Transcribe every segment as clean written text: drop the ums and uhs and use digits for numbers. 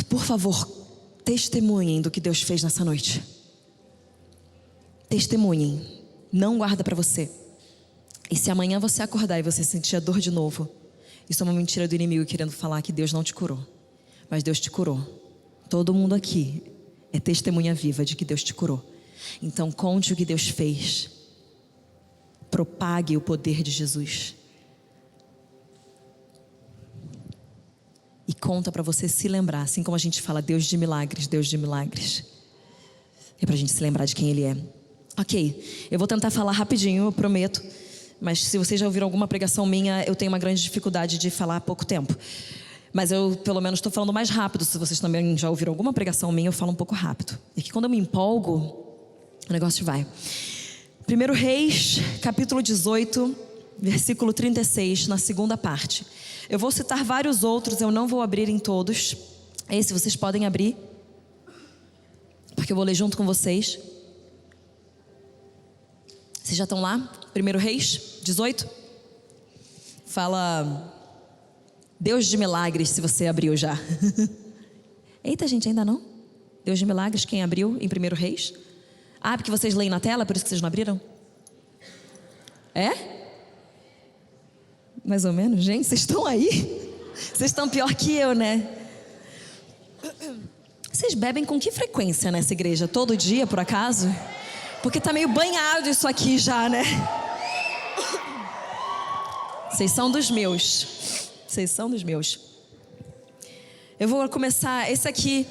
Por favor, testemunhem do que Deus fez nessa noite. Testemunhem. Não guarda para você. E se amanhã você acordar e você sentir a dor de novo, isso é uma mentira do inimigo querendo falar que Deus não te curou. Mas Deus te curou. Todo mundo aqui é testemunha viva de que Deus te curou. Então conte o que Deus fez. Propague o poder de Jesus. E conta para você se lembrar, assim como a gente fala Deus de milagres, Deus de milagres. É pra gente se lembrar de quem Ele é. Ok, eu vou tentar falar rapidinho, eu prometo. Mas se vocês já ouviram alguma pregação minha, eu tenho uma grande dificuldade de falar há pouco tempo. Mas eu pelo menos estou falando mais rápido. Se vocês também já ouviram alguma pregação minha, eu falo um pouco rápido. E que quando eu me empolgo, o negócio vai. 1 Reis, capítulo 18, versículo 36, na segunda parte. Eu vou citar vários outros, eu não vou abrir em todos. Esse vocês podem abrir, porque eu vou ler junto com vocês. Vocês já estão lá? 1 Reis 18. Fala Deus de milagres, se você abriu já. Eita, gente, ainda não? Deus de milagres, quem abriu em 1 Reis? Ah, porque vocês leem na tela, por isso que vocês não abriram? É? Mais ou menos, gente, vocês estão aí? Vocês estão pior que eu, né? Vocês bebem com que frequência nessa igreja? Todo dia, por acaso? Porque tá meio banhado isso aqui já, né? Vocês são dos meus. Vocês são dos meus. Eu vou começar. Esse aqui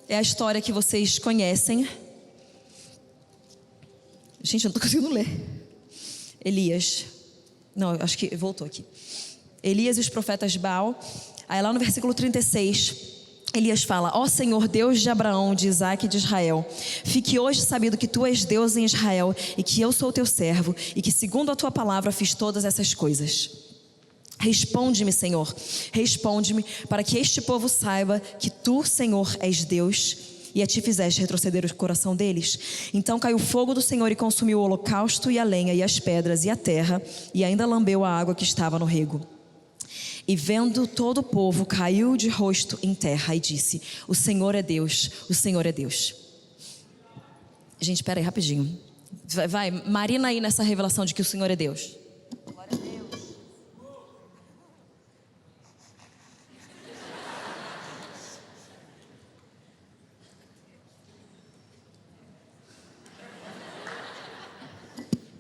é a história que vocês conhecem. Gente, eu não tô conseguindo ler. Elias. Não, acho que voltou aqui. Elias e os profetas de Baal. Aí lá no versículo 36... Elias fala: ó Senhor, Deus de Abraão, de Isaque e de Israel, fique hoje sabido que tu és Deus em Israel e que eu sou teu servo e que segundo a tua palavra fiz todas essas coisas. Responde-me, Senhor, responde-me, para que este povo saiba que tu, Senhor, és Deus e a ti fizeste retroceder o coração deles. Então caiu o fogo do Senhor e consumiu o holocausto e a lenha e as pedras e a terra, e ainda lambeu a água que estava no rego. E vendo todo o povo, caiu de rosto em terra e disse: o Senhor é Deus, o Senhor é Deus. Gente, espera aí rapidinho. Vai, marina aí nessa revelação de que o Senhor é Deus. Glória a Deus.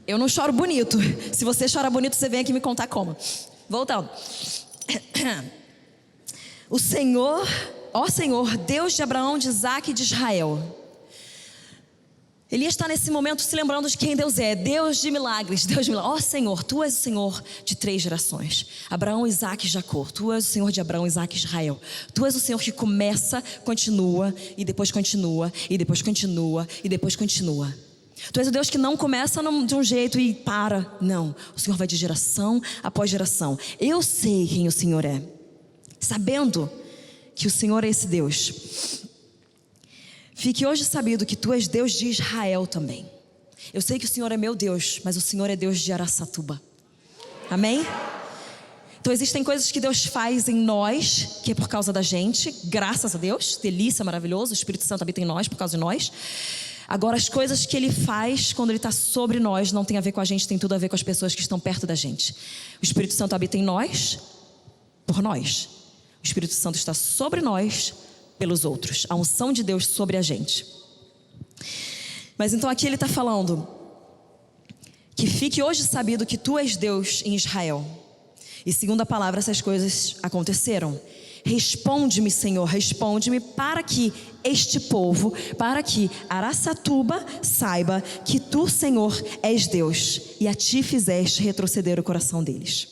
Eu não choro bonito. Se você chora bonito, você vem aqui me contar como. Voltando. O Senhor, ó Senhor, Deus de Abraão, de Isaque e de Israel. Elias está nesse momento se lembrando de quem Deus é. Deus de milagres, Deus de milagres. Ó Senhor, tu és o Senhor de 3 gerações. Abraão, Isaque e Jacó. Tu és o Senhor de Abraão, Isaque e Israel. Tu és o Senhor que começa, continua e depois continua e depois continua e depois continua. Tu és o Deus que não começa de um jeito e para. Não, o Senhor vai de geração após geração. Eu sei quem o Senhor é. Sabendo que o Senhor é esse Deus, fique hoje sabido que tu és Deus de Israel também. Eu sei que o Senhor é meu Deus, mas o Senhor é Deus de Araçatuba. Amém? Então existem coisas que Deus faz em nós, que é por causa da gente, graças a Deus. Delícia, maravilhoso, o Espírito Santo habita em nós por causa de nós. Agora, as coisas que Ele faz quando Ele está sobre nós não tem a ver com a gente, tem tudo a ver com as pessoas que estão perto da gente. O Espírito Santo habita em nós, por nós. O Espírito Santo está sobre nós, pelos outros. A unção de Deus sobre a gente. Mas então aqui Ele está falando que fique hoje sabido que tu és Deus em Israel. E segundo a palavra, essas coisas aconteceram. Responde-me, Senhor, responde-me, para que este povo, para que Araçatuba saiba que tu, Senhor, és Deus e a ti fizeste retroceder o coração deles.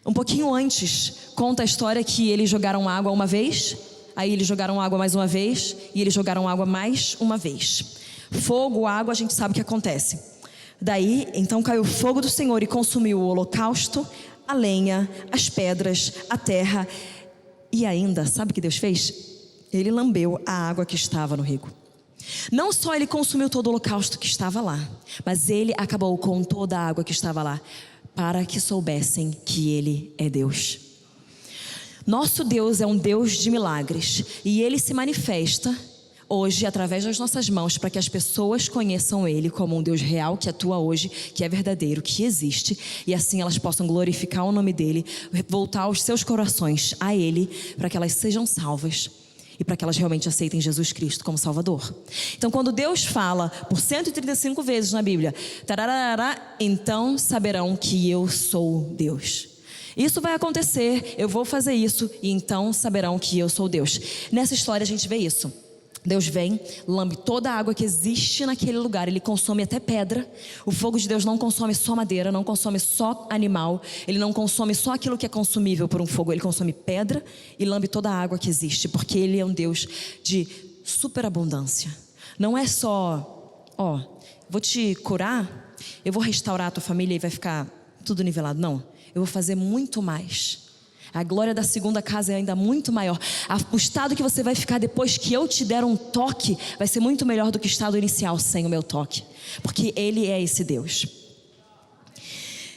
Um pouquinho antes, conta a história que eles jogaram água uma vez, aí eles jogaram água mais uma vez e eles jogaram água mais uma vez. Fogo, água, a gente sabe o que acontece. Daí, então caiu o fogo do Senhor e consumiu o holocausto, a lenha, as pedras, a terra. E ainda, sabe o que Deus fez? Ele lambeu a água que estava no rego. Não só Ele consumiu todo o holocausto que estava lá, mas Ele acabou com toda a água que estava lá, para que soubessem que Ele é Deus. Nosso Deus é um Deus de milagres e Ele se manifesta hoje através das nossas mãos para que as pessoas conheçam Ele como um Deus real que atua hoje, que é verdadeiro, que existe, e assim elas possam glorificar o nome dEle, voltar os seus corações a Ele para que elas sejam salvas e para que elas realmente aceitem Jesus Cristo como Salvador. Então, quando Deus fala por 135 vezes na Bíblia, tararara, então saberão que eu sou Deus. Isso vai acontecer, eu vou fazer isso, e então saberão que eu sou Deus. Nessa história a gente vê isso. Deus vem, lambe toda a água que existe naquele lugar. Ele consome até pedra. O fogo de Deus não consome só madeira, não consome só animal. Ele não consome só aquilo que é consumível por um fogo. Ele consome pedra e lambe toda a água que existe, porque Ele é um Deus de superabundância. Não é só, vou te curar, eu vou restaurar a tua família e vai ficar tudo nivelado. Não, eu vou fazer muito mais. A glória da segunda casa é ainda muito maior. O estado que você vai ficar depois que eu te der um toque vai ser muito melhor do que o estado inicial sem o meu toque, porque Ele é esse Deus.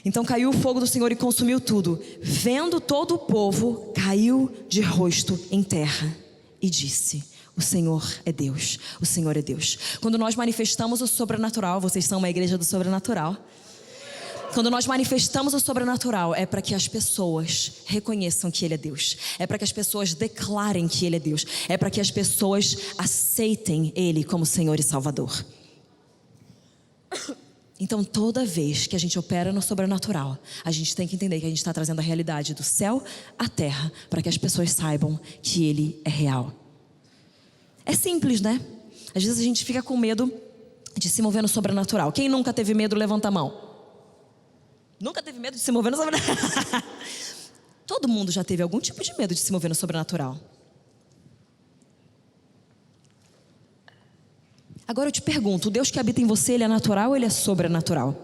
Então caiu o fogo do Senhor e consumiu tudo. Vendo todo o povo, caiu de rosto em terra e disse: o Senhor é Deus, o Senhor é Deus. Quando nós manifestamos o sobrenatural, vocês são uma igreja do sobrenatural. Quando nós manifestamos o sobrenatural, é para que as pessoas reconheçam que Ele é Deus. É para que as pessoas declarem que Ele é Deus. É para que as pessoas aceitem Ele como Senhor e Salvador. Então, toda vez que a gente opera no sobrenatural, a gente tem que entender que a gente está trazendo a realidade do céu à terra, para que as pessoas saibam que Ele é real. É simples, né? Às vezes a gente fica com medo de se mover no sobrenatural. Quem nunca teve medo, levanta a mão. Nunca teve medo de se mover no sobrenatural? Todo mundo já teve algum tipo de medo de se mover no sobrenatural. Agora eu te pergunto, o Deus que habita em você, Ele é natural ou Ele é sobrenatural?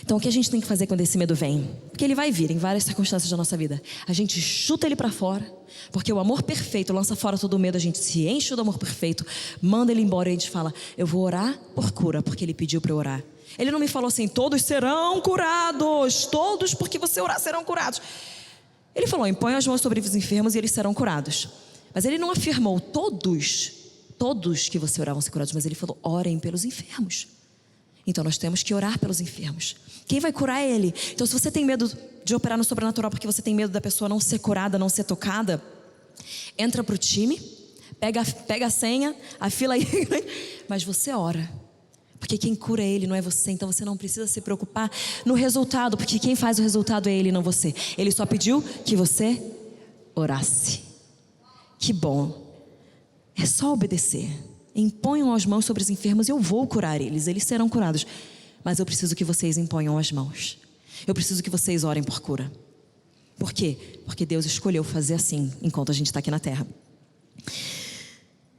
Então o que a gente tem que fazer quando esse medo vem? Porque ele vai vir em várias circunstâncias da nossa vida. A gente chuta ele para fora, porque o amor perfeito lança fora todo o medo. A gente se enche do amor perfeito, manda ele embora e a gente fala: eu vou orar por cura, porque Ele pediu para eu orar. Ele não me falou assim: todos serão curados, todos porque você orar serão curados. Ele falou: impõe as mãos sobre os enfermos e eles serão curados. Mas Ele não afirmou todos que você orar vão ser curados. Mas Ele falou: orem pelos enfermos. Então nós temos que orar pelos enfermos. Quem vai curar é Ele. Então se você tem medo de operar no sobrenatural porque você tem medo da pessoa não ser curada, não ser tocada, entra pro time, pega a senha, a fila aí, mas você ora. Porque quem cura é Ele, não é você. Então você não precisa se preocupar no resultado, porque quem faz o resultado é Ele, não você. Ele só pediu que você orasse. Que bom. É só obedecer. Imponham as mãos sobre os enfermos e eu vou curar eles. Eles serão curados. Mas eu preciso que vocês imponham as mãos. Eu preciso que vocês orem por cura. Por quê? Porque Deus escolheu fazer assim enquanto a gente está aqui na terra.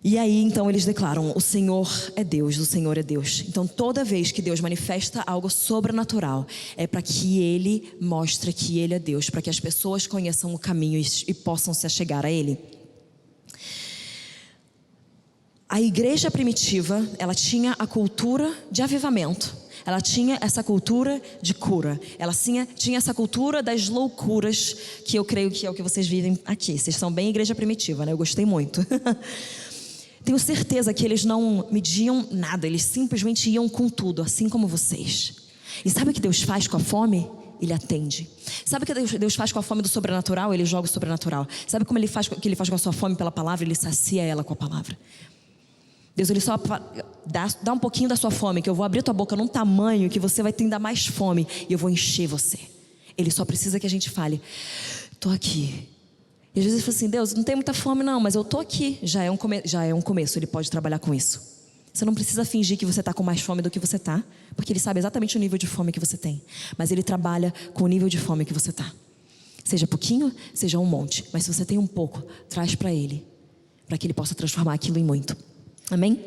E aí então eles declaram: o Senhor é Deus, o Senhor é Deus. Então toda vez que Deus manifesta algo sobrenatural, é para que Ele mostre que Ele é Deus, para que as pessoas conheçam o caminho e possam se achegar a Ele. A igreja primitiva, ela tinha a cultura de avivamento. Ela tinha essa cultura de cura. Ela tinha essa cultura das loucuras, que eu creio que é o que vocês vivem aqui. Vocês são bem igreja primitiva, né? Eu gostei muito. Tenho certeza que eles não mediam nada. Eles simplesmente iam com tudo, assim como vocês. E sabe o que Deus faz com a fome? Ele atende. Sabe o que Deus faz com a fome do sobrenatural? Ele joga o sobrenatural. Sabe como Ele faz com a sua fome pela palavra? Ele sacia ela com a palavra. Deus, Ele só dá um pouquinho da sua fome, que eu vou abrir tua boca num tamanho que você vai ter ainda mais fome e eu vou encher você. Ele só precisa que a gente fale: tô aqui. E às vezes ele fala assim: Deus, não tem muita fome não, mas eu tô aqui. Já é um começo, Ele pode trabalhar com isso. Você não precisa fingir que você está com mais fome do que você está, porque Ele sabe exatamente o nível de fome que você tem. Mas Ele trabalha com o nível de fome que você está. Seja pouquinho, seja um monte. Mas se você tem um pouco, traz para Ele, para que Ele possa transformar aquilo em muito. Amém?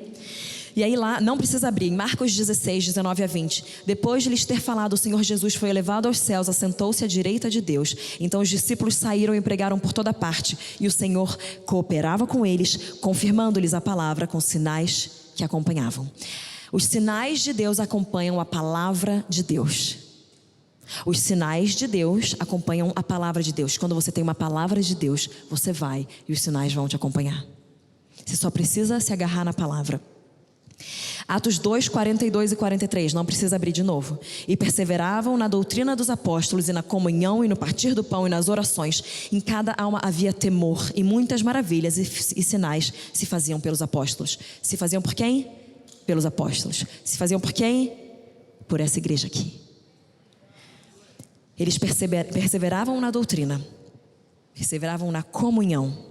E aí lá, não precisa abrir, em Marcos 16, 19 a 20. Depois de lhes ter falado, o Senhor Jesus foi elevado aos céus, assentou-se à direita de Deus. Então os discípulos saíram e pregaram por toda parte. E o Senhor cooperava com eles, confirmando-lhes a palavra com sinais que acompanhavam. Os sinais de Deus acompanham a palavra de Deus. Os sinais de Deus acompanham a palavra de Deus. Quando você tem uma palavra de Deus, você vai e os sinais vão te acompanhar. Você só precisa se agarrar na palavra. Atos 2, 42 e 43, não precisa abrir de novo. E perseveravam na doutrina dos apóstolos e na comunhão e no partir do pão e nas orações. Em cada alma havia temor e muitas maravilhas e sinais se faziam pelos apóstolos. Se faziam por quem? Pelos apóstolos. Se faziam por quem? Por essa igreja aqui. Eles perseveravam na doutrina, perseveravam na comunhão,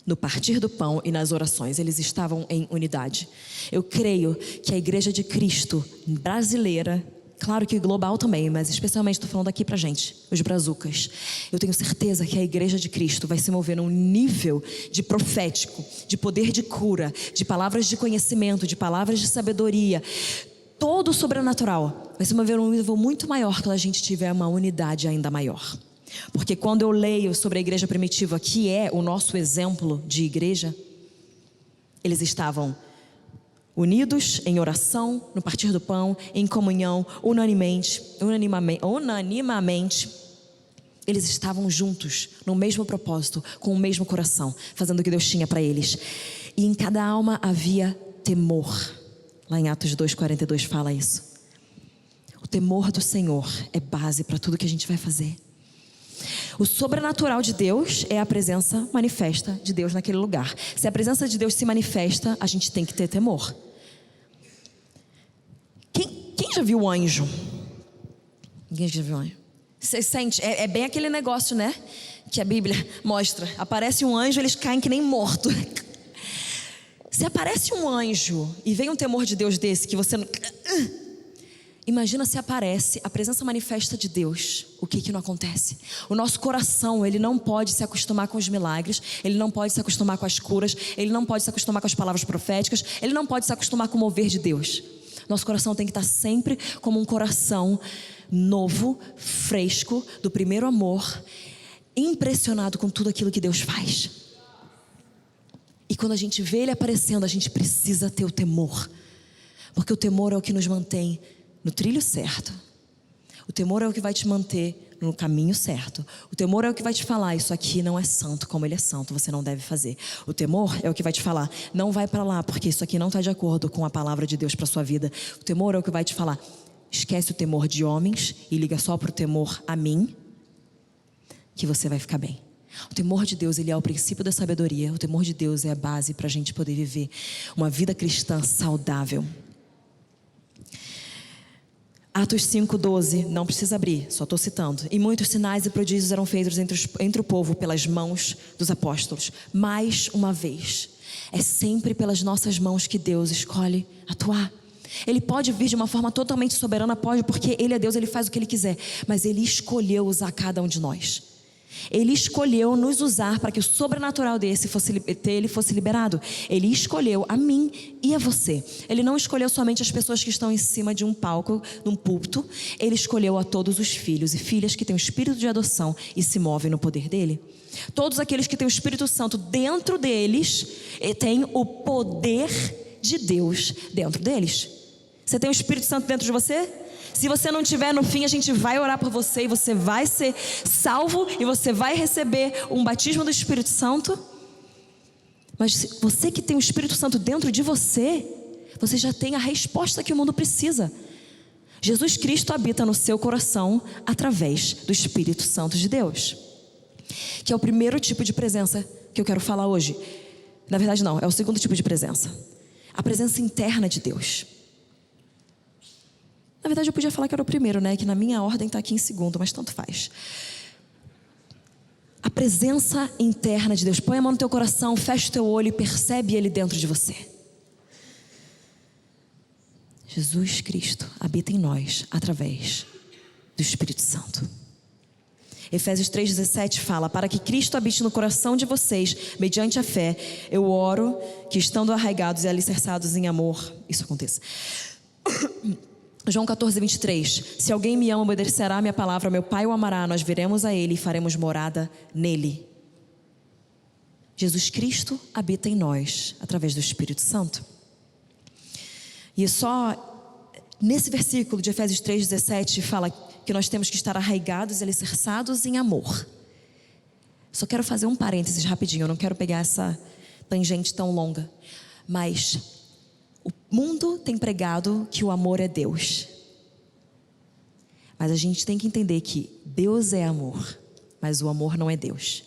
no partir do pão e nas orações. Eles estavam em unidade. Eu creio que a igreja de Cristo brasileira, claro que global também, mas especialmente estou falando aqui pra gente, os brazucas. Eu tenho certeza que a igreja de Cristo vai se mover num nível de profético, de poder de cura, de palavras de conhecimento, de palavras de sabedoria. Todo o sobrenatural vai se mover num nível muito maior quando a gente tiver uma unidade ainda maior. Porque quando eu leio sobre a igreja primitiva, que é o nosso exemplo de igreja, eles estavam unidos em oração, no partir do pão, em comunhão, unanimamente. Eles estavam juntos, no mesmo propósito, com o mesmo coração, fazendo o que Deus tinha para eles. E em cada alma havia temor. Lá em Atos 2, 42 fala isso. O temor do Senhor é base para tudo que a gente vai fazer. O sobrenatural de Deus é a presença manifesta de Deus naquele lugar. Se a presença de Deus se manifesta, a gente tem que ter temor. Quem já viu o anjo? Ninguém já viu o anjo? Você sente, é bem aquele negócio, né? Que a Bíblia mostra. Aparece um anjo, eles caem que nem morto. Se aparece um anjo e vem um temor de Deus desse que você não... Imagina se aparece a presença manifesta de Deus. O que não acontece? O nosso coração, ele não pode se acostumar com os milagres. Ele não pode se acostumar com as curas. Ele não pode se acostumar com as palavras proféticas. Ele não pode se acostumar com o mover de Deus. Nosso coração tem que estar sempre como um coração novo, fresco, do primeiro amor, impressionado com tudo aquilo que Deus faz. E quando a gente vê Ele aparecendo, a gente precisa ter o temor. Porque o temor é o que nos mantém no trilho certo. O temor é o que vai te manter no caminho certo. O temor é o que vai te falar: isso aqui não é santo como Ele é santo, você não deve fazer. O temor é o que vai te falar: não vai para lá, porque isso aqui não está de acordo com a palavra de Deus para sua vida. O temor é o que vai te falar: esquece o temor de homens e liga só para o temor a mim, que você vai ficar bem. O temor de Deus, ele é o princípio da sabedoria. O temor de Deus é a base para a gente poder viver uma vida cristã saudável. Atos 5:12, não precisa abrir, só estou citando. E muitos sinais e prodígios eram feitos entre o povo pelas mãos dos apóstolos. Mais uma vez, é sempre pelas nossas mãos que Deus escolhe atuar. Ele pode vir de uma forma totalmente soberana, pode, porque Ele é Deus, Ele faz o que Ele quiser. Mas Ele escolheu usar cada um de nós. Ele escolheu nos usar para que o sobrenatural dele fosse liberado. Ele escolheu a mim e a você. Ele não escolheu somente as pessoas que estão em cima de um palco, num púlpito. Ele escolheu a todos os filhos e filhas que têm o espírito de adoção e se movem no poder dele. Todos aqueles que têm o Espírito Santo dentro deles, têm o poder de Deus dentro deles. Você tem o Espírito Santo dentro de você? Se você não tiver, no fim a gente vai orar por você e você vai ser salvo e você vai receber um batismo do Espírito Santo. Mas você que tem o Espírito Santo dentro de você, você já tem a resposta que o mundo precisa. Jesus Cristo habita no seu coração através do Espírito Santo de Deus, que é o primeiro tipo de presença que eu quero falar hoje. Na verdade não, é o segundo tipo de presença. A presença interna de Deus. Na verdade eu podia falar que era o primeiro, né? Que na minha ordem está aqui em segundo, mas tanto faz. A presença interna de Deus. Põe a mão no teu coração, fecha o teu olho e percebe Ele dentro de você. Jesus Cristo habita em nós através do Espírito Santo. Efésios 3,17 fala: para que Cristo habite no coração de vocês, mediante a fé, eu oro que, estando arraigados e alicerçados em amor, isso aconteça. João 14:23, se alguém me ama, obedecerá a minha palavra, meu Pai o amará, nós viremos a Ele e faremos morada nele. Jesus Cristo habita em nós através do Espírito Santo. E só nesse versículo de Efésios 3:17 fala que nós temos que estar arraigados e alicerçados em amor. Só quero fazer um parênteses rapidinho, eu não quero pegar essa tangente tão longa. Mas o mundo tem pregado que o amor é Deus. Mas a gente tem que entender que Deus é amor, mas o amor não é Deus.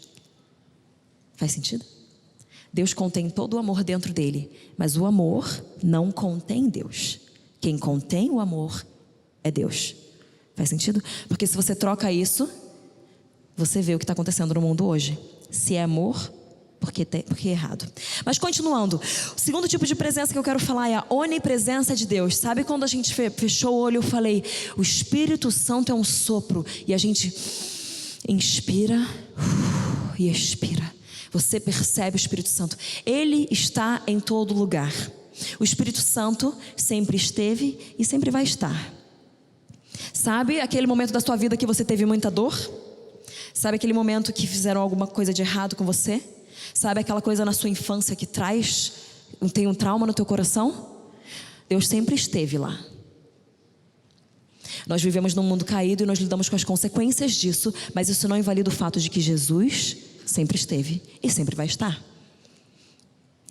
Faz sentido? Deus contém todo o amor dentro dele, mas o amor não contém Deus. Quem contém o amor é Deus. Faz sentido? Porque se você troca isso, você vê o que está acontecendo no mundo hoje. Se é amor, porque é errado. Mas continuando, o segundo tipo de presença que eu quero falar é a onipresença de Deus. Sabe quando a gente fechou o olho, eu falei, o Espírito Santo é um sopro, e a gente inspira e expira. Você percebe o Espírito Santo. Ele está em todo lugar. O Espírito Santo sempre esteve e sempre vai estar. Sabe aquele momento da sua vida que você teve muita dor? Sabe aquele momento que fizeram alguma coisa de errado com você? Sabe aquela coisa na sua infância que tem um trauma no teu coração? Deus sempre esteve lá. Nós vivemos num mundo caído e nós lidamos com as consequências disso, mas isso não invalida o fato de que Jesus sempre esteve e sempre vai estar.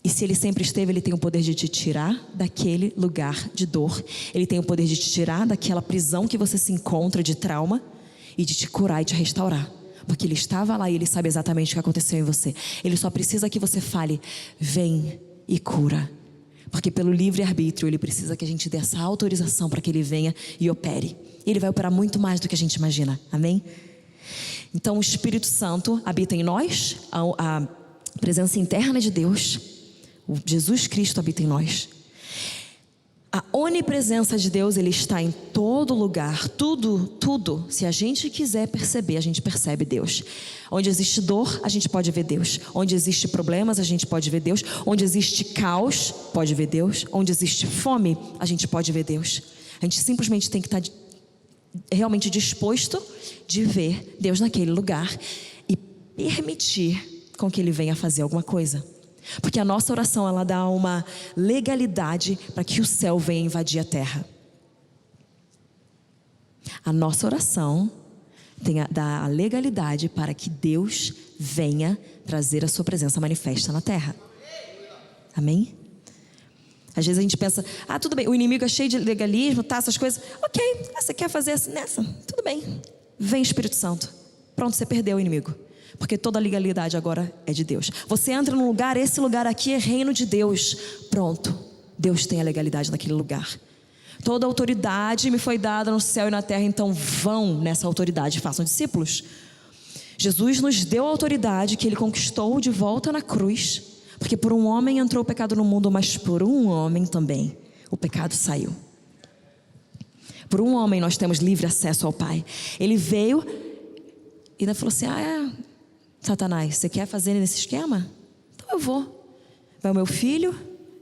E se Ele sempre esteve, Ele tem o poder de te tirar daquele lugar de dor. Ele tem o poder de te tirar daquela prisão que você se encontra de trauma e de te curar e te restaurar. Porque Ele estava lá e Ele sabe exatamente o que aconteceu em você. Ele só precisa que você fale, vem e cura. Porque pelo livre-arbítrio Ele precisa que a gente dê essa autorização para que Ele venha e opere. E Ele vai operar muito mais do que a gente imagina. Amém? Então o Espírito Santo habita em nós, a presença interna de Deus, o Jesus Cristo habita em nós. A onipresença de Deus, Ele está em todo lugar, tudo. Se a gente quiser perceber, a gente percebe Deus. Onde existe dor, a gente pode ver Deus. Onde existe problemas, a gente pode ver Deus. Onde existe caos, pode ver Deus. Onde existe fome, a gente pode ver Deus. A gente simplesmente tem que estar realmente disposto de ver Deus naquele lugar e permitir com que Ele venha fazer alguma coisa. Porque a nossa oração, ela dá uma legalidade para que o céu venha invadir a terra. A nossa oração dá a legalidade para que Deus venha trazer a sua presença manifesta na terra. Amém? Às vezes a gente pensa, tudo bem, o inimigo é cheio de legalismo, essas coisas. Ok, você quer fazer nessa? Tudo bem. Vem Espírito Santo. Pronto, você perdeu o inimigo. Porque toda a legalidade agora é de Deus. Você entra num lugar, esse lugar aqui é reino de Deus. Pronto, Deus tem a legalidade naquele lugar. Toda a autoridade me foi dada no céu e na terra, então vão nessa autoridade, façam discípulos. Jesus nos deu a autoridade que Ele conquistou de volta na cruz. Porque por um homem entrou o pecado no mundo, mas por um homem também o pecado saiu. Por um homem nós temos livre acesso ao Pai. Ele veio e ainda falou assim, Satanás, você quer fazer nesse esquema? Então eu vou. Vai o meu filho,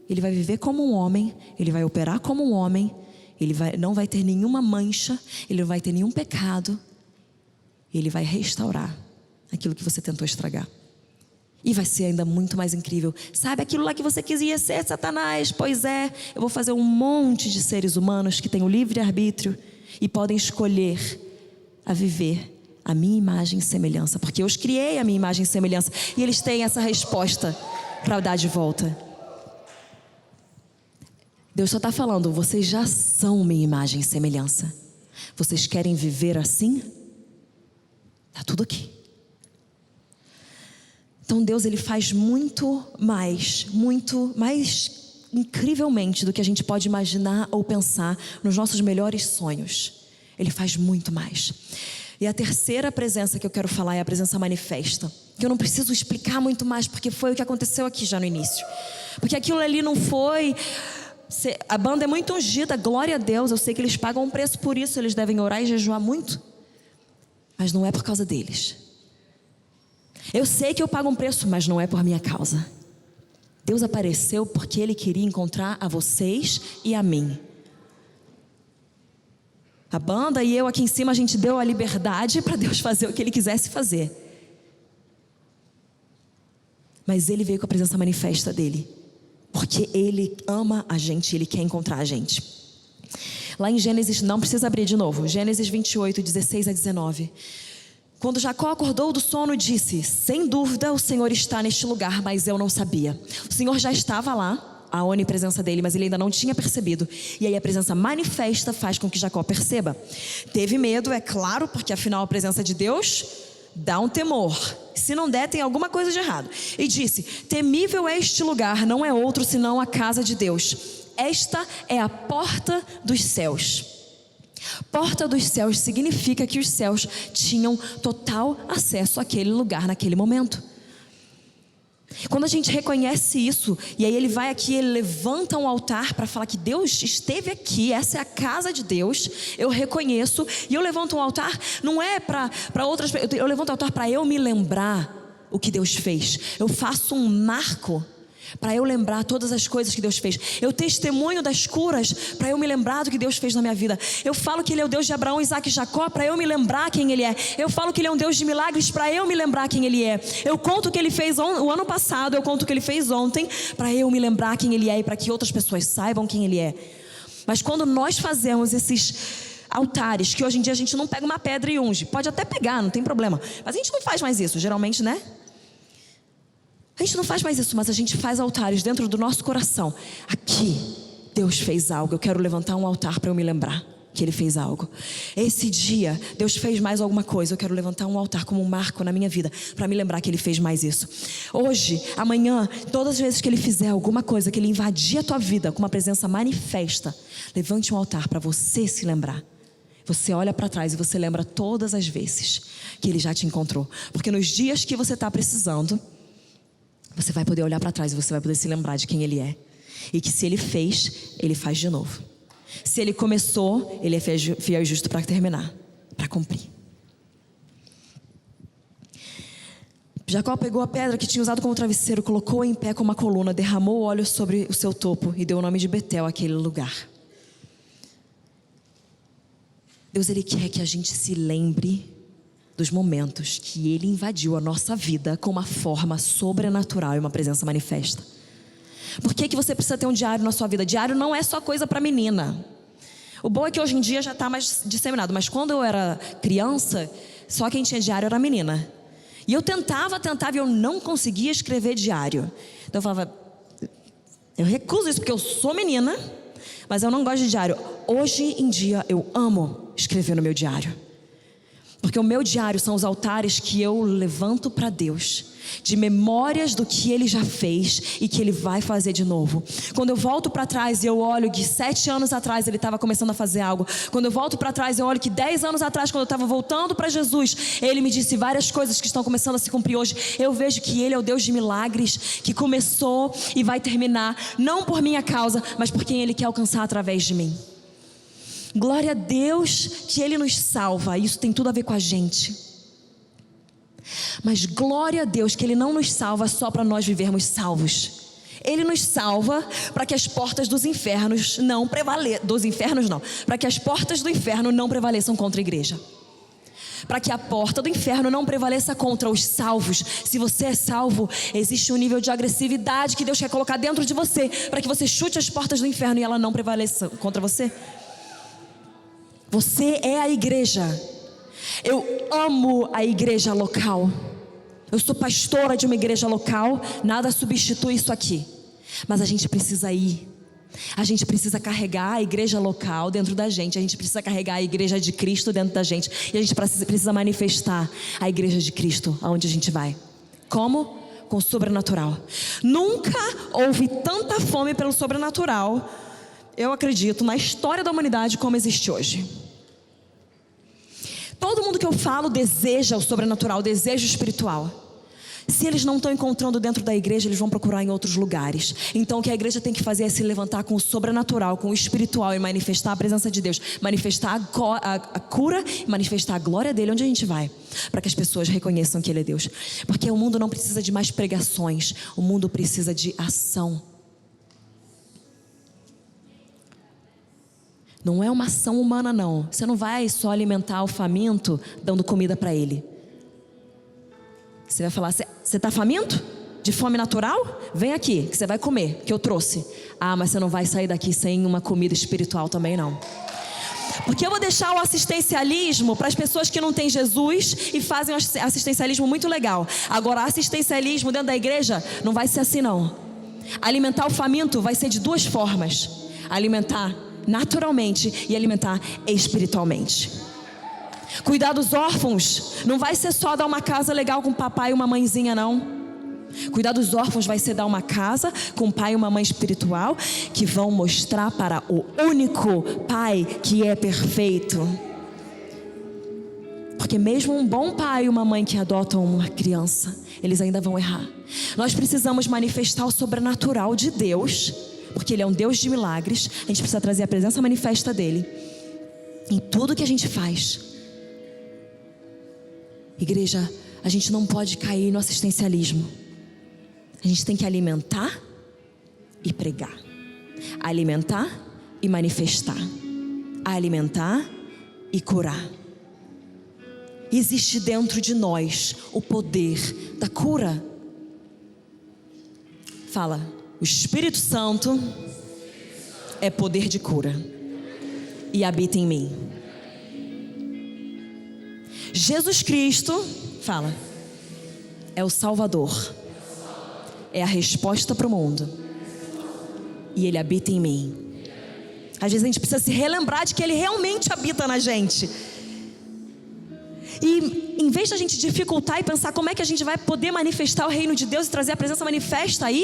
ele vai viver como um homem, ele vai operar como um homem, não vai ter nenhuma mancha, ele não vai ter nenhum pecado, ele vai restaurar aquilo que você tentou estragar. E vai ser ainda muito mais incrível. Sabe aquilo lá que você quisia ser, Satanás? Pois é, eu vou fazer um monte de seres humanos que têm o livre-arbítrio e podem escolher a viver a minha imagem e semelhança, porque eu os criei a minha imagem e semelhança, e eles têm essa resposta para dar de volta. Deus só está falando, vocês já são minha imagem e semelhança. Vocês querem viver assim? Está tudo aqui. Então Deus, Ele faz muito mais incrivelmente do que a gente pode imaginar ou pensar nos nossos melhores sonhos. Ele faz muito mais. E a terceira presença que eu quero falar é a presença manifesta. Que eu não preciso explicar muito mais, porque foi o que aconteceu aqui já no início. Porque aquilo ali não foi... A banda é muito ungida, glória a Deus. Eu sei que eles pagam um preço por isso, eles devem orar e jejuar muito. Mas não é por causa deles. Eu sei que eu pago um preço, mas não é por minha causa. Deus apareceu porque Ele queria encontrar a vocês e a mim. A banda e eu aqui em cima, a gente deu a liberdade para Deus fazer o que Ele quisesse fazer. Mas Ele veio com a presença manifesta dEle, porque Ele ama a gente, Ele quer encontrar a gente. Lá em Gênesis, não precisa abrir de novo, Gênesis 28, 16 a 19. Quando Jacó acordou do sono, disse: sem dúvida o Senhor está neste lugar, mas eu não sabia. O Senhor já estava lá, a onipresença dele, mas ele ainda não tinha percebido. E aí a presença manifesta faz com que Jacó perceba. Teve medo, é claro, porque afinal a presença de Deus dá um temor. Se não der, tem alguma coisa de errado. E disse: temível é este lugar, não é outro senão a casa de Deus. Esta é a porta dos céus. Porta dos céus significa que os céus tinham total acesso àquele lugar naquele momento. Quando a gente reconhece isso, e aí ele vai aqui, ele levanta um altar para falar que Deus esteve aqui, essa é a casa de Deus, eu reconheço, e eu levanto um altar, não é para outras, eu levanto um altar para eu me lembrar o que Deus fez. Eu faço um marco para eu lembrar todas as coisas que Deus fez. Eu testemunho das curas para eu me lembrar do que Deus fez na minha vida. Eu falo que Ele é o Deus de Abraão, Isaac e Jacó para eu me lembrar quem Ele é. Eu falo que Ele é um Deus de milagres para eu me lembrar quem Ele é. Eu conto o que Ele fez o ano passado, eu conto o que Ele fez ontem para eu me lembrar quem Ele é e para que outras pessoas saibam quem Ele é. Mas quando nós fazemos esses altares, que hoje em dia a gente não pega uma pedra e unge, pode até pegar, não tem problema, mas a gente não faz mais isso, geralmente, né? A gente não faz mais isso, mas a gente faz altares dentro do nosso coração. Aqui, Deus fez algo. Eu quero levantar um altar para eu me lembrar que Ele fez algo. Esse dia, Deus fez mais alguma coisa. Eu quero levantar um altar como um marco na minha vida para me lembrar que Ele fez mais isso. Hoje, amanhã, todas as vezes que Ele fizer alguma coisa, que Ele invadir a tua vida com uma presença manifesta, levante um altar para você se lembrar. Você olha para trás e você lembra todas as vezes que Ele já te encontrou. Porque nos dias que você está precisando, você vai poder olhar para trás e você vai poder se lembrar de quem Ele é. E que se Ele fez, Ele faz de novo. Se Ele começou, Ele é fiel e justo para terminar, para cumprir. Jacó pegou a pedra que tinha usado como travesseiro, colocou-a em pé como uma coluna, derramou óleo sobre o seu topo e deu o nome de Betel àquele lugar. Deus, Ele quer que a gente se lembre dos momentos que Ele invadiu a nossa vida com uma forma sobrenatural e uma presença manifesta. Por que você precisa ter um diário na sua vida? Diário não é só coisa para menina. O bom é que hoje em dia já está mais disseminado, mas quando eu era criança, só quem tinha diário era a menina. E eu tentava e eu não conseguia escrever diário. Então eu falava, eu recuso isso porque eu sou menina, mas eu não gosto de diário. Hoje em dia eu amo escrever no meu diário. Porque o meu diário são os altares que eu levanto para Deus, de memórias do que Ele já fez e que Ele vai fazer de novo. Quando eu volto para trás e eu olho que 7 anos atrás Ele estava começando a fazer algo. Quando eu volto para trás eu olho que 10 anos atrás, quando eu estava voltando para Jesus, Ele me disse várias coisas que estão começando a se cumprir hoje. Eu vejo que Ele é o Deus de milagres, que começou e vai terminar, não por minha causa, mas por quem Ele quer alcançar através de mim. Glória a Deus que Ele nos salva. Isso tem tudo a ver com a gente. Mas glória a Deus que Ele não nos salva só para nós vivermos salvos. Ele nos salva para que as portas dos infernos não prevaleçam. Para que as portas do inferno não prevaleçam contra a igreja. Para que a porta do inferno não prevaleça contra os salvos. Se você é salvo, existe um nível de agressividade que Deus quer colocar dentro de você, para que você chute as portas do inferno e ela não prevaleça contra você. Você é a igreja. Eu amo a igreja local. Eu sou pastora de uma igreja local. Nada substitui isso aqui. Mas a gente precisa ir. A gente precisa carregar a igreja local dentro da gente. A gente precisa carregar a igreja de Cristo dentro da gente. E a gente precisa manifestar a igreja de Cristo aonde a gente vai. Como? Com o sobrenatural. Nunca houve tanta fome pelo sobrenatural, eu acredito, na história da humanidade como existe hoje. Todo mundo que eu falo deseja o sobrenatural, deseja o espiritual. Se eles não estão encontrando dentro da igreja, eles vão procurar em outros lugares. Então o que a igreja tem que fazer é se levantar com o sobrenatural, com o espiritual, e manifestar a presença de Deus, manifestar a cura e manifestar a glória dele onde a gente vai, para que as pessoas reconheçam que Ele é Deus. Porque o mundo não precisa de mais pregações, o mundo precisa de ação. Não é uma ação humana, não. Você não vai só alimentar o faminto dando comida para ele. Você vai falar, você está faminto? De fome natural? Vem aqui, que você vai comer, que eu trouxe. Ah, mas você não vai sair daqui sem uma comida espiritual também, não. Porque eu vou deixar o assistencialismo para as pessoas que não têm Jesus e fazem um assistencialismo muito legal. Agora, assistencialismo dentro da igreja não vai ser assim não. Alimentar o faminto vai ser de duas formas: alimentar naturalmente e alimentar espiritualmente. Cuidar dos órfãos não vai ser só dar uma casa legal com um papai e uma mãezinha não. Cuidar dos órfãos vai ser dar uma casa com um pai e uma mãe espiritual que vão mostrar para o único pai que é perfeito. Porque mesmo um bom pai e uma mãe que adotam uma criança, eles ainda vão errar. Nós precisamos manifestar o sobrenatural de Deus, porque Ele é um Deus de milagres. A gente precisa trazer a presença manifesta dEle em tudo que a gente faz. Igreja, a gente não pode cair no assistencialismo. A gente tem que alimentar e pregar, alimentar e manifestar, alimentar e curar. Existe dentro de nós o poder da cura. Fala, o Espírito Santo é poder de cura e habita em mim. Jesus Cristo, fala, é o Salvador. É a resposta para o mundo. E Ele habita em mim. Às vezes a gente precisa se relembrar de que Ele realmente habita na gente. E em vez de a gente dificultar e pensar como é que a gente vai poder manifestar o reino de Deus e trazer a presença manifesta aí,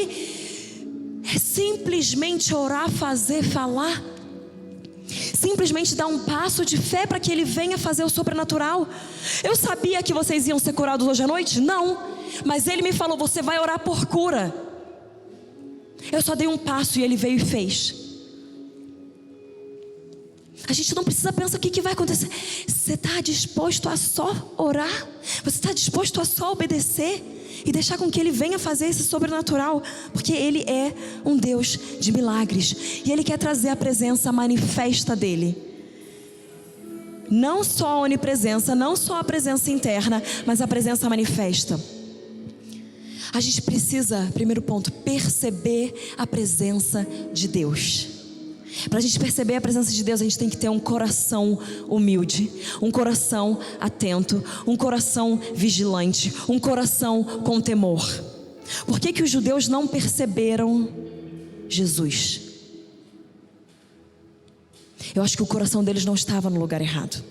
é simplesmente orar, fazer, falar. Simplesmente dar um passo de fé para que Ele venha fazer o sobrenatural. Eu sabia que vocês iam ser curados hoje à noite? Não. Mas Ele me falou, você vai orar por cura. Eu só dei um passo e Ele veio e fez. A gente não precisa pensar o que vai acontecer. Você está disposto a só orar? Você está disposto a só obedecer? E deixar com que Ele venha fazer esse sobrenatural? Porque Ele é um Deus de milagres. E Ele quer trazer a presença manifesta dEle. Não só a onipresença, não só a presença interna, mas a presença manifesta. A gente precisa, primeiro ponto, perceber a presença de Deus. Para a gente perceber a presença de Deus, a gente tem que ter um coração humilde, um coração atento, um coração vigilante, um coração com temor. Por que os judeus não perceberam Jesus? Eu acho que o coração deles não estava no lugar errado.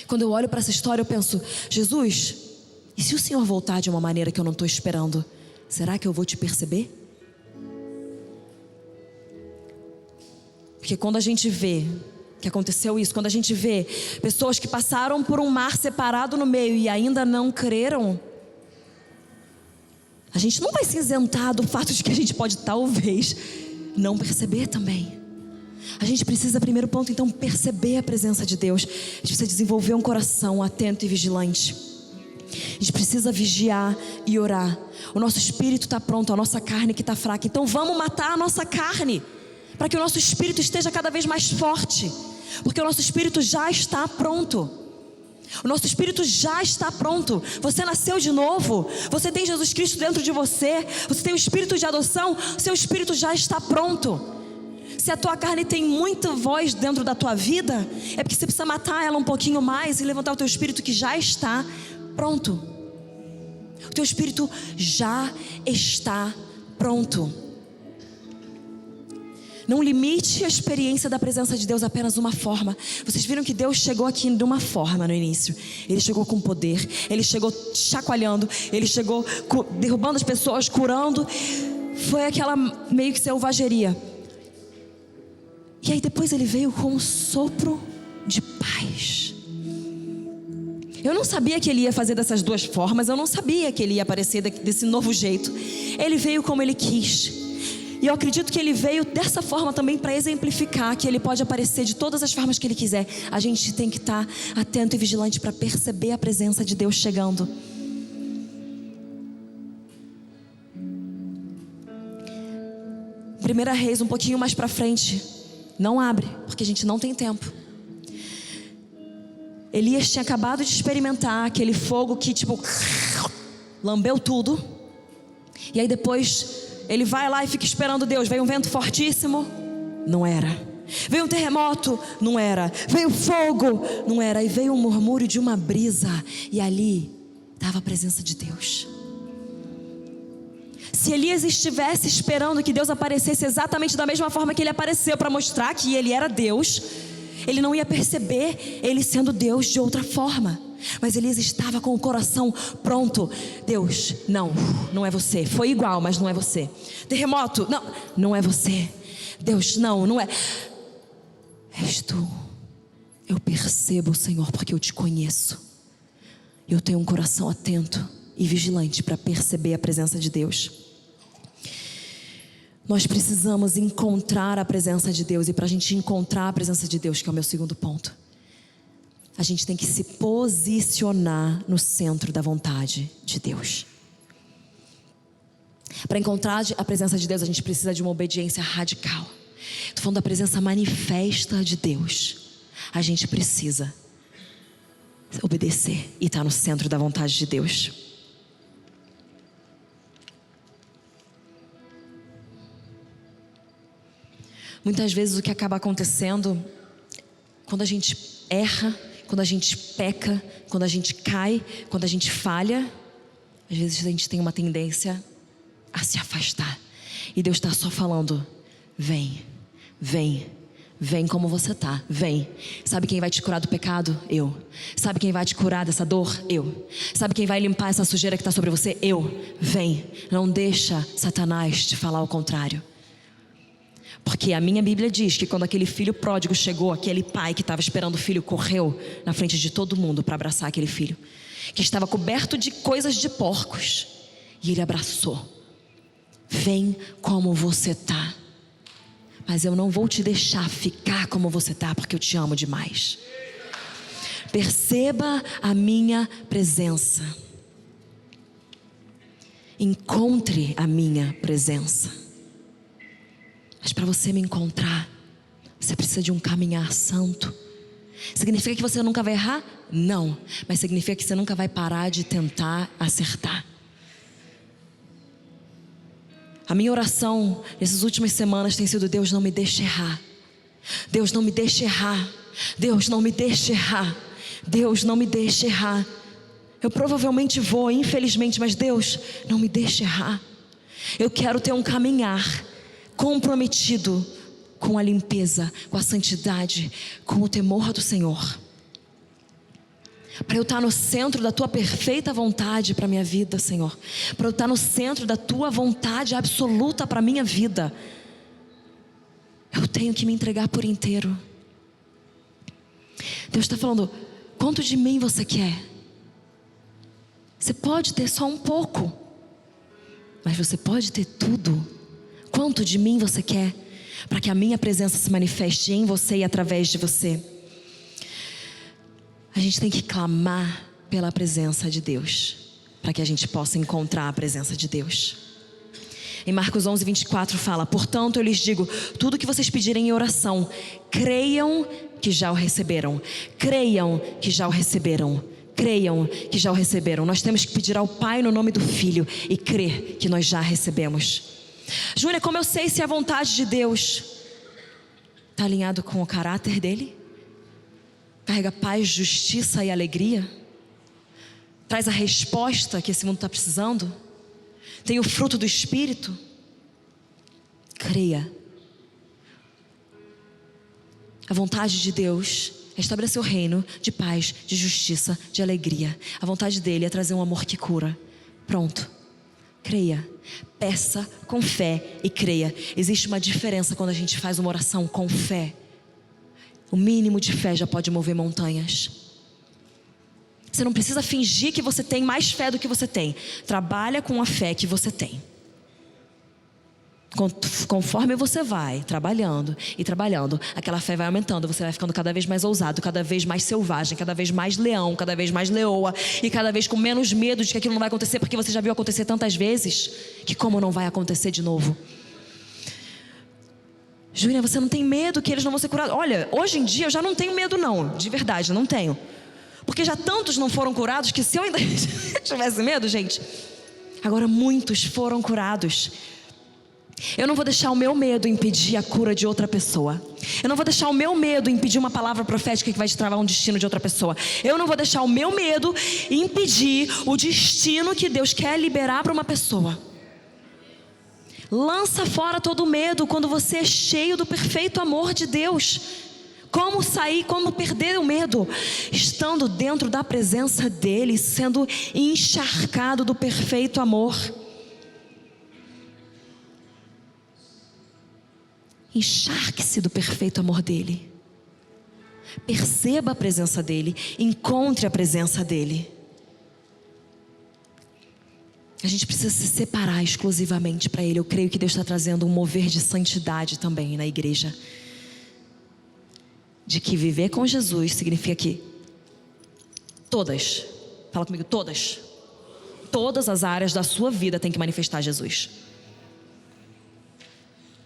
Quando eu olho para essa história, eu penso, Jesus, e se o Senhor voltar de uma maneira que eu não estou esperando, será que eu vou te perceber? Porque quando a gente vê que aconteceu isso, quando a gente vê pessoas que passaram por um mar separado no meio e ainda não creram, a gente não vai se isentar do fato de que a gente pode talvez não perceber também. A gente precisa, primeiro ponto, então, perceber a presença de Deus. A gente precisa desenvolver um coração atento e vigilante. A gente precisa vigiar e orar. O nosso espírito está pronto, a nossa carne que está fraca. Então vamos matar a nossa carne, para que o nosso espírito esteja cada vez mais forte. Porque o nosso espírito já está pronto. O nosso espírito já está pronto. Você nasceu de novo. Você tem Jesus Cristo dentro de você. Você tem o espírito de adoção. Seu espírito já está pronto. Se a tua carne tem muita voz dentro da tua vida, é porque você precisa matar ela um pouquinho mais e levantar o teu espírito que já está pronto. O teu espírito já está pronto. Não limite a experiência da presença de Deus a apenas uma forma. Vocês viram que Deus chegou aqui de uma forma no início. Ele chegou com poder. Ele chegou chacoalhando. Ele chegou derrubando as pessoas, curando. Foi aquela meio que selvageria. E aí depois Ele veio com um sopro de paz. Eu não sabia que Ele ia fazer dessas duas formas. Eu não sabia que Ele ia aparecer desse novo jeito. Ele veio como Ele quis. E eu acredito que Ele veio dessa forma também para exemplificar que Ele pode aparecer de todas as formas que Ele quiser. A gente tem que estar atento e vigilante para perceber a presença de Deus chegando. Primeira Reis, um pouquinho mais para frente. Não abre, porque a gente não tem tempo. Elias tinha acabado de experimentar aquele fogo que lambeu tudo. E aí depois ele vai lá e fica esperando Deus. Veio um vento fortíssimo. Não era. Veio um terremoto, não era. Veio fogo, não era. E veio um murmúrio de uma brisa, e ali estava a presença de Deus. Se Elias estivesse esperando que Deus aparecesse exatamente da mesma forma que ele apareceu, para mostrar que ele era Deus, ele não ia perceber ele sendo Deus de outra forma. Mas Elias estava com o coração pronto. Deus, não é você. Foi igual, mas não é você. Terremoto, não é você. Deus, não é. És tu. Eu percebo, Senhor, porque eu te conheço. Eu tenho um coração atento e vigilante para perceber a presença de Deus. Nós precisamos encontrar a presença de Deus. E para a gente encontrar a presença de Deus, que é o meu segundo ponto, a gente tem que se posicionar no centro da vontade de Deus. Para encontrar a presença de Deus, a gente precisa de uma obediência radical. Estou falando da presença manifesta de Deus. A gente precisa obedecer e estar no centro da vontade de Deus. Muitas vezes o que acaba acontecendo, quando a gente erra, quando a gente peca, quando a gente cai, quando a gente falha, às vezes a gente tem uma tendência a se afastar. E Deus está só falando: vem como você está, vem. Sabe quem vai te curar do pecado? Eu. Sabe quem vai te curar dessa dor? Eu. Sabe quem vai limpar essa sujeira que está sobre você? Eu. Vem. Não deixa Satanás te falar o contrário. Porque a minha Bíblia diz que quando aquele filho pródigo chegou, aquele pai que estava esperando o filho correu na frente de todo mundo para abraçar aquele filho, que estava coberto de coisas de porcos, e ele abraçou. Vem como você está, mas eu não vou te deixar ficar como você está, porque eu te amo demais. Perceba a minha presença. Encontre a minha presença. Mas para você me encontrar, você precisa de um caminhar santo. Significa que você nunca vai errar? Não. Mas significa que você nunca vai parar de tentar acertar. A minha oração nessas últimas semanas tem sido: Deus, não me deixe errar. Deus, não me deixe errar. Deus, não me deixe errar. Deus, não me deixe errar. Eu provavelmente vou, infelizmente, mas Deus, não me deixe errar. Eu quero ter um caminhar comprometido com a limpeza, com a santidade, com o temor do Senhor. Para eu estar no centro da tua perfeita vontade para a minha vida, Senhor. Para eu estar no centro da tua vontade absoluta para a minha vida, eu tenho que me entregar por inteiro. Deus está falando: quanto de mim você quer? Você pode ter só um pouco, mas você pode ter tudo. Quanto de mim você quer? Para que a minha presença se manifeste em você e através de você. A gente tem que clamar pela presença de Deus, para que a gente possa encontrar a presença de Deus. Em Marcos 11:24 fala: portanto eu lhes digo, tudo que vocês pedirem em oração, creiam que já o receberam. Creiam que já o receberam. Creiam que já o receberam. Nós temos que pedir ao Pai no nome do Filho e crer que nós já recebemos. Júlia, como eu sei se a vontade de Deus está alinhado com o caráter dele? Carrega paz, justiça e alegria? Traz a resposta que esse mundo está precisando? Tem o fruto do Espírito? Creia. A vontade de Deus é estabelecer o reino de paz, de justiça, de alegria. A vontade dele é trazer um amor que cura. Pronto. Creia, peça com fé e creia. Existe uma diferença quando a gente faz uma oração com fé. O mínimo de fé já pode mover montanhas. Você não precisa fingir que você tem mais fé do que você tem. Trabalha com a fé que você tem. Conforme você vai trabalhando e trabalhando, aquela fé vai aumentando. Você vai ficando cada vez mais ousado, cada vez mais selvagem, cada vez mais leão, cada vez mais leoa, e cada vez com menos medo de que aquilo não vai acontecer, porque você já viu acontecer tantas vezes, que como não vai acontecer de novo? Júlia, você não tem medo que eles não vão ser curados? Olha, hoje em dia eu já não tenho medo não, de verdade, não tenho. Porque já tantos não foram curados que se eu ainda tivesse medo, gente, agora muitos foram curados. Eu não vou deixar o meu medo impedir a cura de outra pessoa. Eu não vou deixar o meu medo impedir uma palavra profética que vai te travar um destino de outra pessoa. Eu não vou deixar o meu medo impedir o destino que Deus quer liberar para uma pessoa. Lança fora todo o medo quando você é cheio do perfeito amor de Deus. Como sair, como perder o medo? Estando dentro da presença dEle, sendo encharcado do perfeito amor. Encharque-se do perfeito amor dEle. Perceba a presença dEle. Encontre a presença dEle. A gente precisa se separar exclusivamente para Ele. Eu creio que Deus está trazendo um mover de santidade também na igreja. De que viver com Jesus significa que todas, fala comigo, todas as áreas da sua vida tem que manifestar Jesus.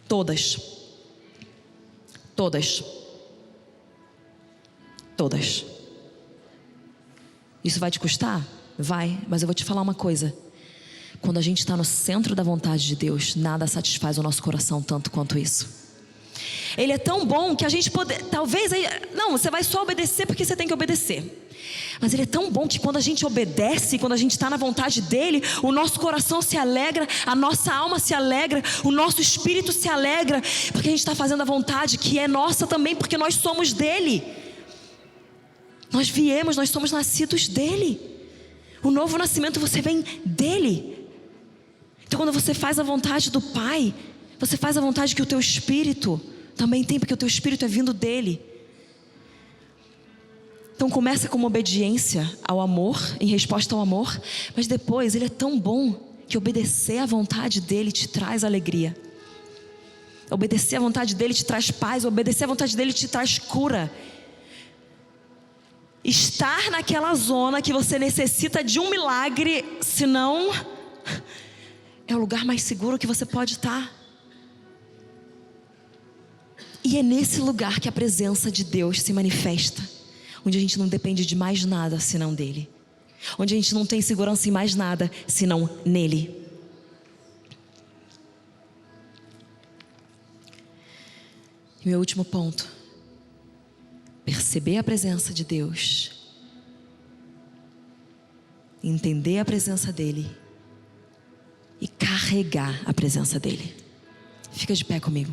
Todas. Isso vai te custar? Vai, mas eu vou te falar uma coisa. Quando a gente está no centro da vontade de Deus, nada satisfaz o nosso coração tanto quanto isso. Ele é tão bom que a gente pode, talvez, não, você vai só obedecer porque você tem que obedecer. Mas Ele é tão bom que quando a gente obedece, quando a gente está na vontade dEle, o nosso coração se alegra, a nossa alma se alegra, o nosso espírito se alegra, porque a gente está fazendo a vontade que é nossa também, porque nós somos dEle. Nós somos nascidos dEle. O novo nascimento você vem dEle. Então quando você faz a vontade do Pai, você faz a vontade que o teu espírito também tem, porque o teu espírito é vindo dEle. Então começa com uma obediência ao amor, em resposta ao amor, mas depois Ele é tão bom que obedecer à vontade dEle te traz alegria. Obedecer à vontade dEle te traz paz, obedecer à vontade dEle te traz cura. Estar naquela zona que você necessita de um milagre, senão é o lugar mais seguro que você pode estar. E é nesse lugar que a presença de Deus se manifesta, onde a gente não depende de mais nada senão dEle, onde a gente não tem segurança em mais nada senão nele. E meu último ponto: perceber a presença de Deus, entender a presença dEle e carregar a presença dEle. Fica de pé comigo.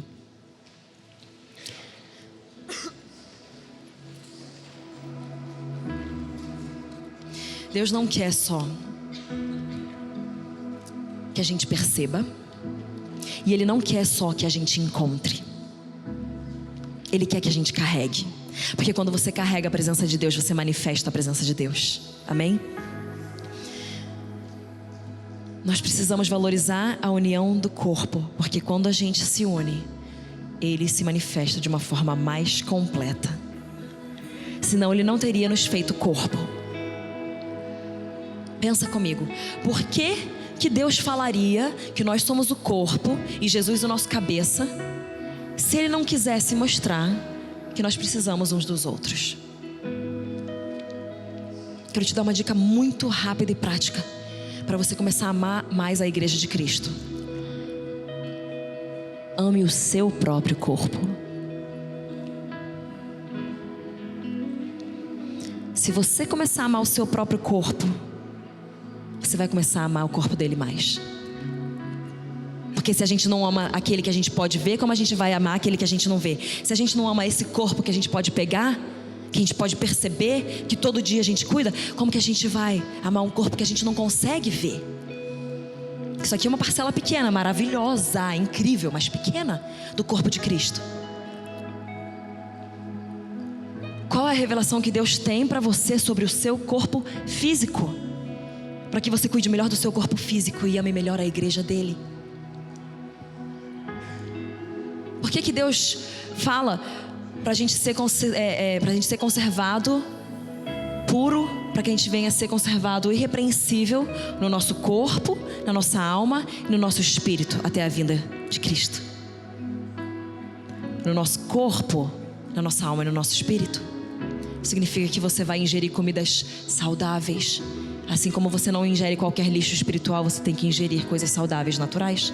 Deus não quer só que a gente perceba, e Ele não quer só que a gente encontre. Ele quer que a gente carregue, porque quando você carrega a presença de Deus, você manifesta a presença de Deus. Amém? Nós precisamos valorizar a união do corpo, porque quando a gente se une, Ele se manifesta de uma forma mais completa. Senão Ele não teria nos feito corpo. Pensa comigo, por que Deus falaria que nós somos o corpo e Jesus o nosso cabeça, se Ele não quisesse mostrar que nós precisamos uns dos outros? Quero te dar uma dica muito rápida e prática para você começar a amar mais a igreja de Cristo. Ame o seu próprio corpo. Se você começar a amar o seu próprio corpo, você vai começar a amar o corpo dele mais. Porque se a gente não ama aquele que a gente pode ver, como a gente vai amar aquele que a gente não vê? Se a gente não ama esse corpo que a gente pode pegar, que a gente pode perceber, que todo dia a gente cuida, como que a gente vai amar um corpo que a gente não consegue ver? Isso aqui é uma parcela pequena, maravilhosa, incrível, mas pequena do corpo de Cristo. Qual é a revelação que Deus tem para você sobre o seu corpo físico? Para que você cuide melhor do seu corpo físico e ame melhor a igreja dele. Por que Deus fala para a gente ser conservado puro, para que a gente venha a ser conservado irrepreensível no nosso corpo, na nossa alma e no nosso espírito até a vinda de Cristo? No nosso corpo, na nossa alma e no nosso espírito. Significa que você vai ingerir comidas saudáveis. Assim como você não ingere qualquer lixo espiritual, você tem que ingerir coisas saudáveis, naturais.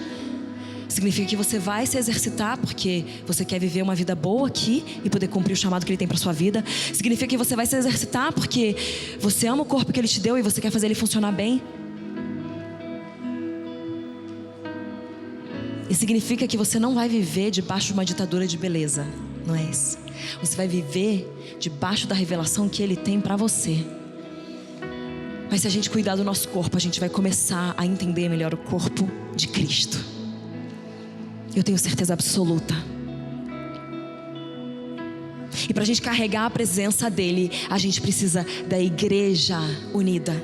Significa que você vai se exercitar porque você quer viver uma vida boa aqui e poder cumprir o chamado que Ele tem para sua vida. Significa que você vai se exercitar porque você ama o corpo que Ele te deu e você quer fazer ele funcionar bem. E significa que você não vai viver debaixo de uma ditadura de beleza. Não é isso. Você vai viver debaixo da revelação que Ele tem para você. Mas se a gente cuidar do nosso corpo, a gente vai começar a entender melhor o corpo de Cristo. Eu tenho certeza absoluta. E para a gente carregar a presença dEle, a gente precisa da igreja unida.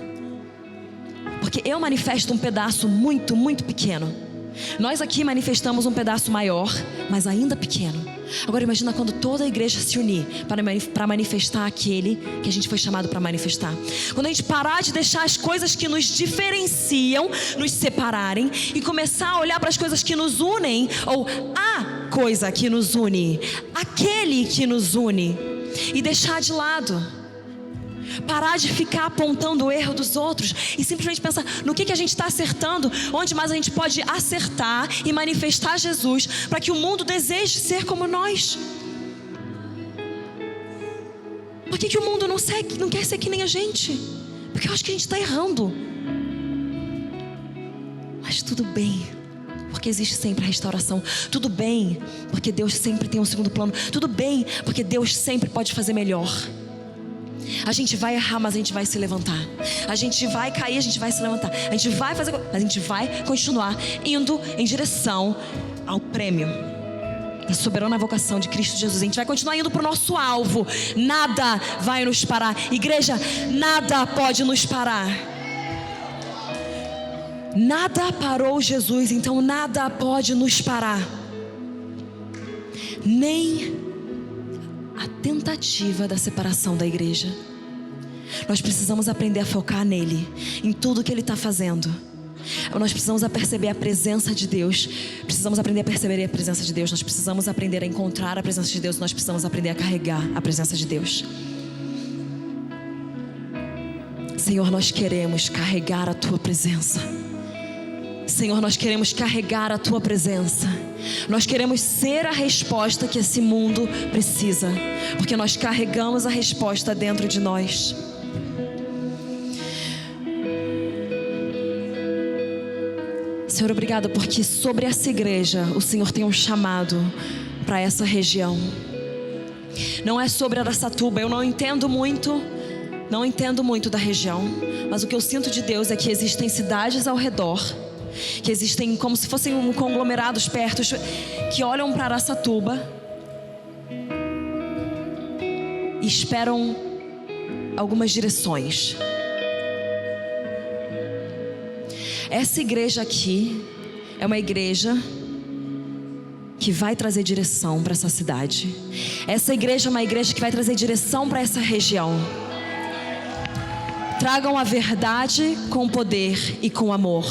Porque eu manifesto um pedaço muito, muito pequeno. Nós aqui manifestamos um pedaço maior, mas ainda pequeno. Agora imagina quando toda a igreja se unir para manifestar aquele que a gente foi chamado para manifestar. Quando a gente parar de deixar as coisas que nos diferenciam nos separarem e começar a olhar para as coisas que nos unem, ou a coisa que nos une, aquele que nos une, e deixar de lado. Parar de ficar apontando o erro dos outros e simplesmente pensar no que a gente está acertando, onde mais a gente pode acertar e manifestar Jesus para que o mundo deseje ser como nós. Por que o mundo não quer ser que nem a gente? Porque eu acho que a gente está errando. Mas tudo bem, porque existe sempre a restauração. Tudo bem, porque Deus sempre tem um segundo plano. Tudo bem, porque Deus sempre pode fazer melhor. A gente vai errar, mas a gente vai se levantar. A gente vai cair, a gente vai se levantar. A gente vai fazer, mas a gente vai continuar indo em direção ao prêmio da soberana vocação de Cristo Jesus. A gente vai continuar indo para o nosso alvo. Nada vai nos parar. Igreja, nada pode nos parar. Nada parou Jesus, então nada pode nos parar. Nem a tentativa da separação da igreja. Nós precisamos aprender a focar nele, em tudo que ele está fazendo. Nós precisamos perceber a presença de Deus. Precisamos aprender a perceber a presença de Deus. Nós precisamos aprender a encontrar a presença de Deus. Nós precisamos aprender a carregar a presença de Deus. Senhor, nós queremos carregar a tua presença. Senhor, nós queremos carregar a tua presença. Nós queremos ser a resposta que esse mundo precisa, porque nós carregamos a resposta dentro de nós. Senhor, obrigado porque sobre essa igreja o Senhor tem um chamado para essa região. Não é sobre Araçatuba. Eu não entendo muito da região, mas o que eu sinto de Deus é que existem cidades ao redor, que existem como se fossem conglomerados perto, que olham para Araçatuba e esperam algumas direções. Essa igreja aqui é uma igreja que vai trazer direção para essa cidade. Essa igreja é uma igreja que vai trazer direção para essa região. Tragam a verdade com poder e com amor.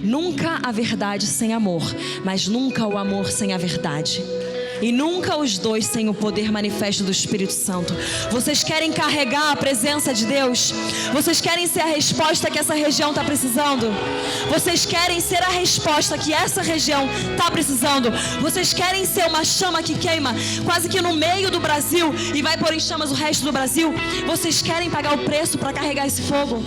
Nunca a verdade sem amor, mas nunca o amor sem a verdade. E nunca os dois sem o poder manifesto do Espírito Santo. Vocês querem carregar a presença de Deus? Vocês querem ser a resposta que essa região está precisando? Vocês querem ser a resposta que essa região está precisando? Vocês querem ser uma chama que queima quase que no meio do Brasil e vai pôr em chamas o resto do Brasil? Vocês querem pagar o preço para carregar esse fogo?